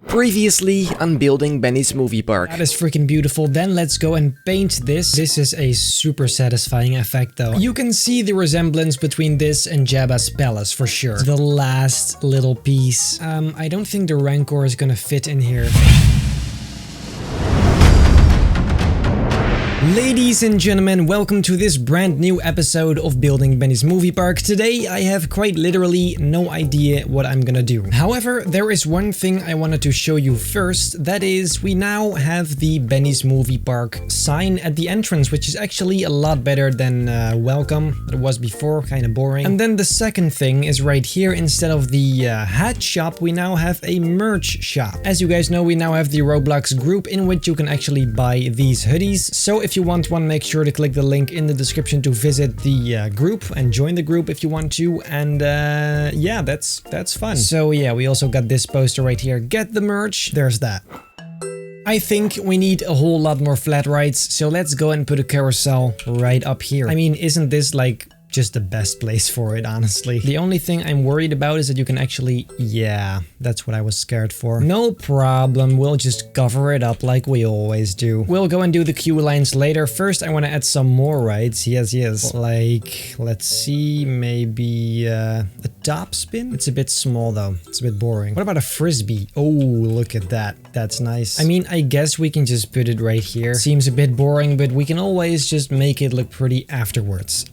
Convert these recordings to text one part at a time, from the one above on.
Previously on building Benny's movie park. That is freaking beautiful. Then let's go and paint this. This is a super satisfying effect though. You can see the resemblance between this and Jabba's palace for sure. The last little piece. I don't think the Rancor is gonna fit in here. Ladies and gentlemen, welcome to this brand new episode of Building Benny's Movie Park. Today I have quite literally no idea what I'm gonna do. However, there is one thing I wanted to show you first. That is, we now have the Benny's Movie Park sign at the entrance, which is actually a lot better than welcome. It was before, kind of boring. And then the second thing is right here. Instead of the hat shop, we now have a merch shop. As you guys know, we now have the Roblox Group in which you can actually buy these hoodies. So if you want one, make sure to click the link in the description to visit the group and join the group if you want to. And yeah, that's fun. So yeah, we also got this poster right here. Get the merch. There's that. I think we need a whole lot more flat rides, so let's go and put a carousel right up here. I mean, isn't this like just the best place for it, honestly? The only thing I'm worried about is that you can actually... Yeah, that's what I was scared for. No problem, we'll just cover it up like we always do. We'll go and do the queue lines later. First, I want to add some more rides. Yes. Like, let's see, maybe a top spin? It's a bit small though. It's a bit boring. What about a frisbee? Oh, look at that. That's nice. I mean, I guess we can just put it right here. Seems a bit boring, but we can always just make it look pretty afterwards.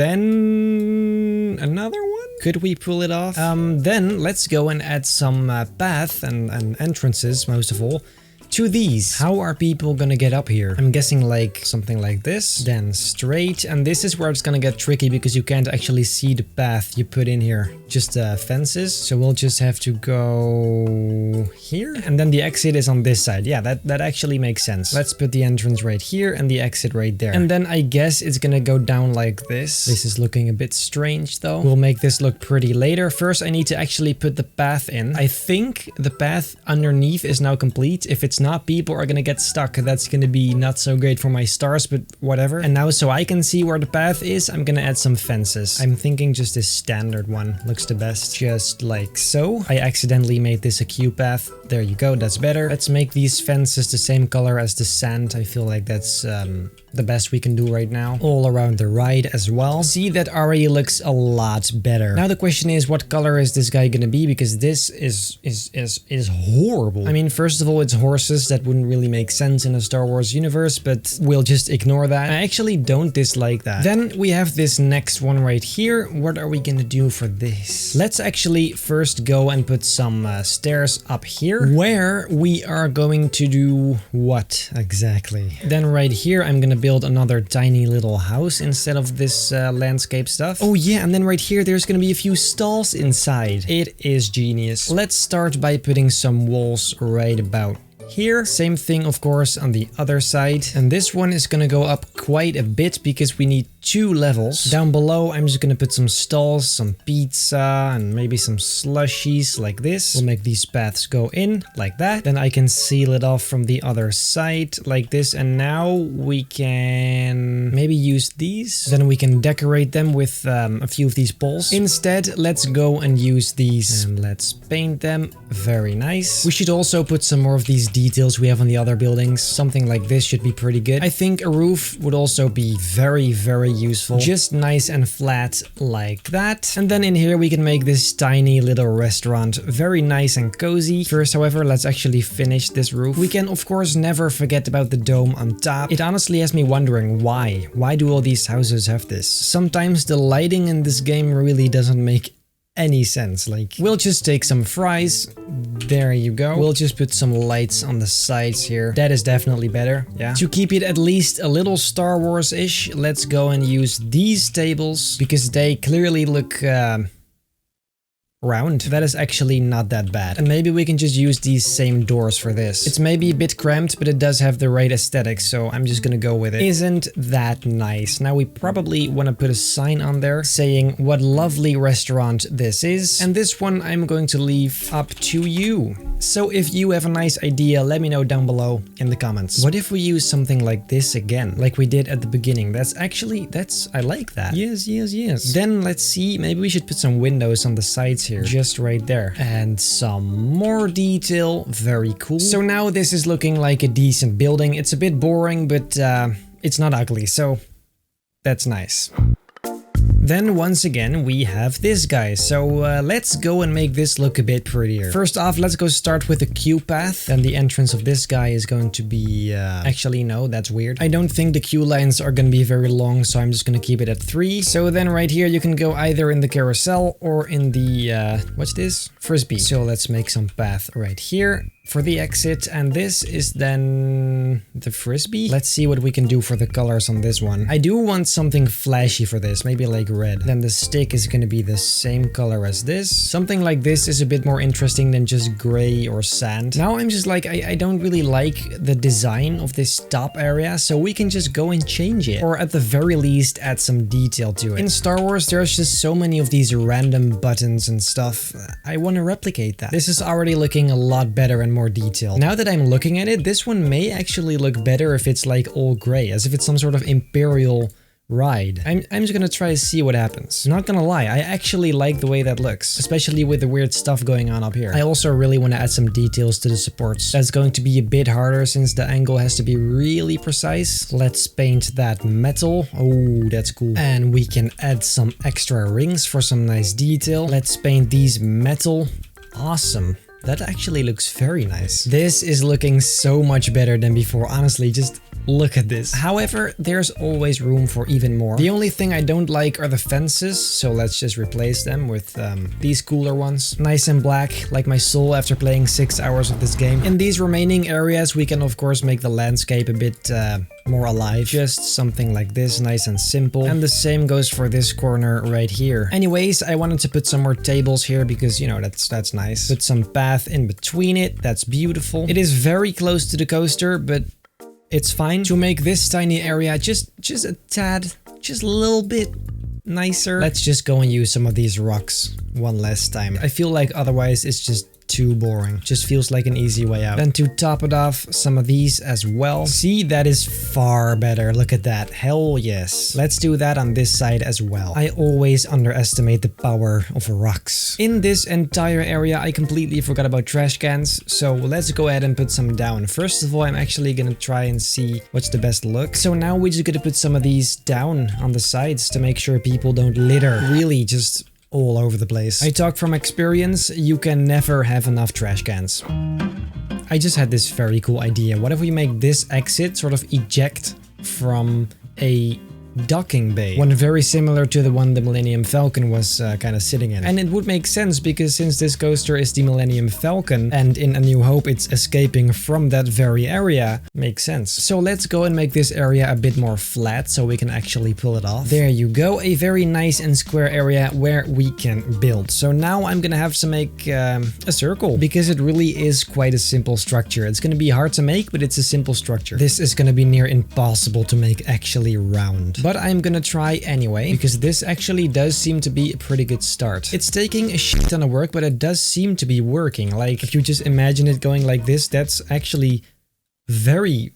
Then another one? Could we pull it off? Then let's go and add some path and entrances, most of all, to these. How are people gonna get up here? I'm guessing like something like this, then straight, and this is where it's gonna get tricky because you can't actually see the path you put in here, just fences. So we'll just have to go here, and then the exit is on this side. Yeah, that actually makes sense. Let's put the entrance right here and the exit right there. And then I guess it's gonna go down like this. This is looking a bit strange though. We'll make this look pretty later. First, I need to actually put the path in. I think the path underneath is now complete. If it's not, people are gonna get stuck. That's gonna be not so great for my stars, but whatever. And now, so I can see where the path is, I'm gonna add some fences. I'm thinking just this standard one looks the best, just like so. I accidentally made this a queue path. There you go, that's better. Let's make these fences the same color as the sand. I feel like that's the best we can do right now. All around the ride as well. See, that already looks a lot better. Now the question is, what color is this guy gonna be? Because this is horrible. I mean, first of all, it's horses. That wouldn't really make sense in a Star Wars universe, but we'll just ignore that. I actually don't dislike that. Then we have this next one right here. What are we gonna do for this? Let's actually first go and put some stairs up here, where we are going to do what exactly? Then right here, I'm gonna build another tiny little house instead of this landscape stuff. Oh yeah, and then right here, there's gonna be a few stalls inside. It is genius. Let's start by putting some walls right about here. Same thing, of course, on the other side. And this one is gonna go up quite a bit because we need 2 levels. Down below, I'm just gonna put some stalls, some pizza, and maybe some slushies like this. We'll make these paths go in like that. Then I can seal it off from the other side like this. And now we can maybe use these. Then we can decorate them with a few of these poles. Instead, let's go and use these. And let's paint them. Very nice. We should also put some more of these details we have on the other buildings. Something like this should be pretty good. I think a roof would also be very useful. Just nice and flat like that. And then in here we can make this tiny little restaurant very nice and cozy. First, however, let's actually finish this roof. We can, of course, never forget about the dome on top. It honestly has me wondering why. Why do all these houses have this? Sometimes the lighting in this game really doesn't make any sense. Like, we'll just take some fries. There you go. We'll just put some lights on the sides here. That is definitely better. Yeah. To keep it at least a little Star Wars-ish, let's go and use these tables because they clearly look round. That is actually not that bad. And maybe we can just use these same doors for this. It's maybe a bit cramped, but it does have the right aesthetic, so I'm just gonna go with it. Isn't that nice? Now we probably want to put a sign on there saying what lovely restaurant this is. And this one I'm going to leave up to you. So if you have a nice idea, let me know down below in the comments. What if we use something like this again, like we did at the beginning? I like that. Yes. Then let's see, maybe we should put some windows on the sides here, just right there. And some more detail, very cool. So now this is looking like a decent building. It's a bit boring, but it's not ugly, so that's nice. Then once again we have this guy, so let's go and make this look a bit prettier. First off, let's go start with the queue path. Then the entrance of this guy is going to be... actually no, that's weird. I don't think the queue lines are going to be very long, so I'm just going to keep it at 3. So then right here you can go either in the carousel or in the... what's this? Frisbee. So let's make some path right here for the exit, and this is then the frisbee. Let's see what we can do for the colors on this one. I do want something flashy for this, maybe like red. Then the stick is going to be the same color as this. Something like this is a bit more interesting than just gray or sand. Now I'm just like, I don't really like the design of this top area, so we can just go and change it, or at the very least add some detail to it. In Star Wars there's just so many of these random buttons and stuff. I want to replicate that. This is already looking a lot better and more detailed. Now that I'm looking at it, this one may actually look better if it's like all gray, as if it's some sort of Imperial ride. I'm just gonna try to see what happens. Not gonna lie, I actually like the way that looks, especially with the weird stuff going on up here. I also really want to add some details to the supports. That's going to be a bit harder since the angle has to be really precise. Let's paint that metal. Oh, that's cool. And we can add some extra rings for some nice detail. Let's paint these metal. Awesome. That actually looks very nice. This is looking so much better than before, honestly, just look at this. However, there's always room for even more. The only thing I don't like are the fences, so let's just replace them with these cooler ones. Nice and black, like my soul after playing 6 hours of this game. In these remaining areas, we can of course make the landscape a bit more alive. Just something like this, nice and simple. And the same goes for this corner right here. Anyways, I wanted to put some more tables here because, you know, that's nice. Put some path in between it, that's beautiful. It is very close to the coaster, but it's fine. To make this tiny area just a tad, just a little bit nicer, let's just go and use some of these rocks one last time. I feel like otherwise it's just too boring. Just feels like an easy way out. Then to top it off, some of these as well. See, that is far better. Look at that. Hell yes. Let's do that on this side as well. I always underestimate the power of rocks. In this entire area, I completely forgot about trash cans, so let's go ahead and put some down. First of all, I'm actually gonna try and see what's the best look. So now we're just gonna put some of these down on the sides to make sure people don't litter. Really, just all over the place. I talk from experience, you can never have enough trash cans. I just had this very cool idea. What if we make this exit sort of eject from a docking bay, one very similar to the one the Millennium Falcon was kind of sitting in. And it would make sense because since this coaster is the Millennium Falcon and in A New Hope it's escaping from that very area, makes sense. So let's go and make this area a bit more flat so we can actually pull it off. There you go, a very nice and square area where we can build. So now I'm gonna have to make a circle because it really is quite a simple structure. It's gonna be hard to make, but it's a simple structure. This is gonna be near impossible to make actually round. But I'm gonna try anyway, because this actually does seem to be a pretty good start. It's taking a shit ton of work, but it does seem to be working. Like, if you just imagine it going like this, that's actually very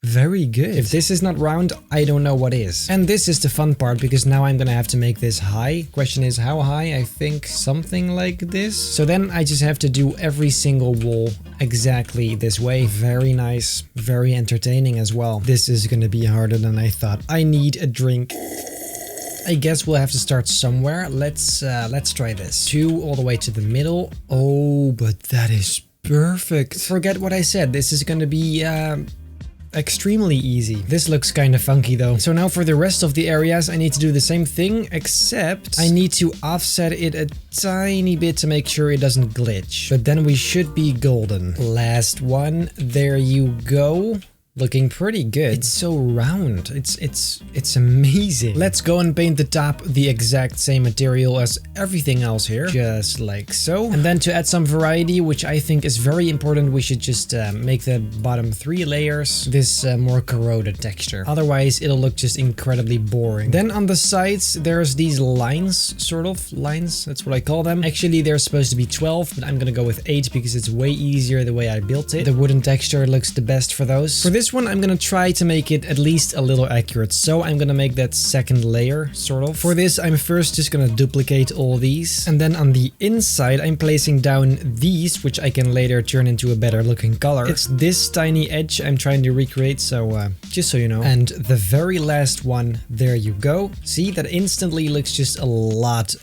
good. If this is not round, I don't know what is. And this is the fun part, because now I'm gonna have to make this high. Question is how high? I think something like this. So then I just have to do every single wall exactly this way. Very nice, very entertaining as well. This is gonna be harder than I thought. I need a drink. I guess we'll have to start somewhere. Let's try this. 2 all the way to the middle. Oh, but that is perfect. Forget what I said. This is gonna be extremely easy. This looks kind of funky though. So now for the rest of the areas I need to do the same thing, except I need to offset it a tiny bit to make sure it doesn't glitch. But then we should be golden. Last one. There you go. Looking pretty good. It's so round. It's amazing. Let's go and paint the top the exact same material as everything else here. Just like so. And then to add some variety, which I think is very important, we should just make the bottom 3 layers this more corroded texture. Otherwise, it'll look just incredibly boring. Then on the sides, there's these lines, sort of lines. That's what I call them. Actually, they're supposed to be 12, but I'm gonna go with 8 because it's way easier the way I built it. The wooden texture looks the best for those. For this this one, I'm gonna try to make it at least a little accurate. So I'm gonna make that second layer, sort of. For this, I'm first just gonna duplicate all these. And then on the inside, I'm placing down these, which I can later turn into a better looking color. It's this tiny edge I'm trying to recreate, so just so you know. And the very last one, there you go. See, that instantly looks just a lot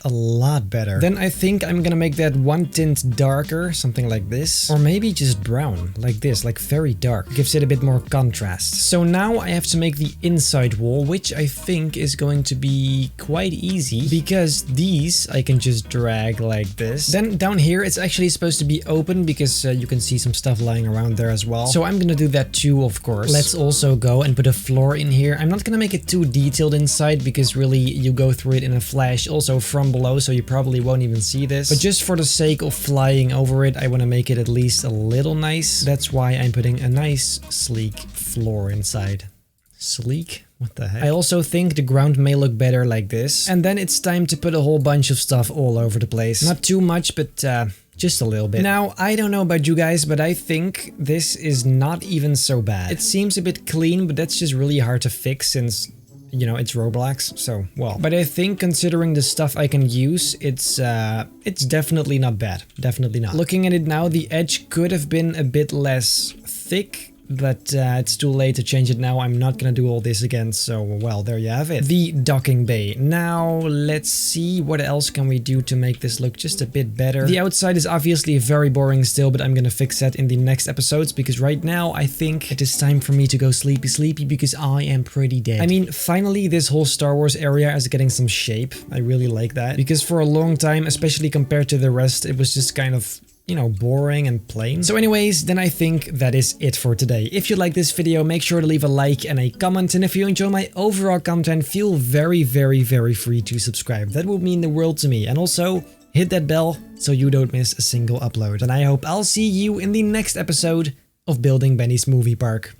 better. Then I think I'm gonna make that one tint darker, something like this. Or maybe just brown, like this, like very dark. Gives it a bit more contrast. So now I have to make the inside wall, which I think is going to be quite easy because these I can just drag like this. Then down here, it's actually supposed to be open because you can see some stuff lying around there as well. So I'm gonna do that too, of course. Let's also go and put a floor in here. I'm not gonna make it too detailed inside because really you go through it in a flash also from below, so you probably won't even see this. But just for the sake of flying over it, I want to make it at least a little nice. That's why I'm putting a nice sleek floor inside. Sleek? What the heck? I also think the ground may look better like this. And then it's time to put a whole bunch of stuff all over the place. Not too much, but just a little bit. Now, I don't know about you guys, but I think this is not even so bad. It seems a bit clean, but that's just really hard to fix since, you know, it's Roblox, so, well. But I think considering the stuff I can use, it's definitely not bad. Definitely not. Looking at it now, the edge could have been a bit less thick, but it's too late to change it now. I'm not gonna do all this again, so, well, there you have it. The docking bay. Now, let's see what else can we do to make this look just a bit better. The outside is obviously very boring still, but I'm gonna fix that in the next episodes, because right now, I think it is time for me to go sleepy because I am pretty dead. I mean, finally, this whole Star Wars area is getting some shape. I really like that, because for a long time, especially compared to the rest, it was just kind of, you know, boring and plain. So anyways, then I think that is it for today. If you like this video, make sure to leave a like and a comment. And if you enjoy my overall content, feel very free to subscribe. That would mean the world to me. And also, hit that bell so you don't miss a single upload. And I hope I'll see you in the next episode of Building Benny's Movie Park.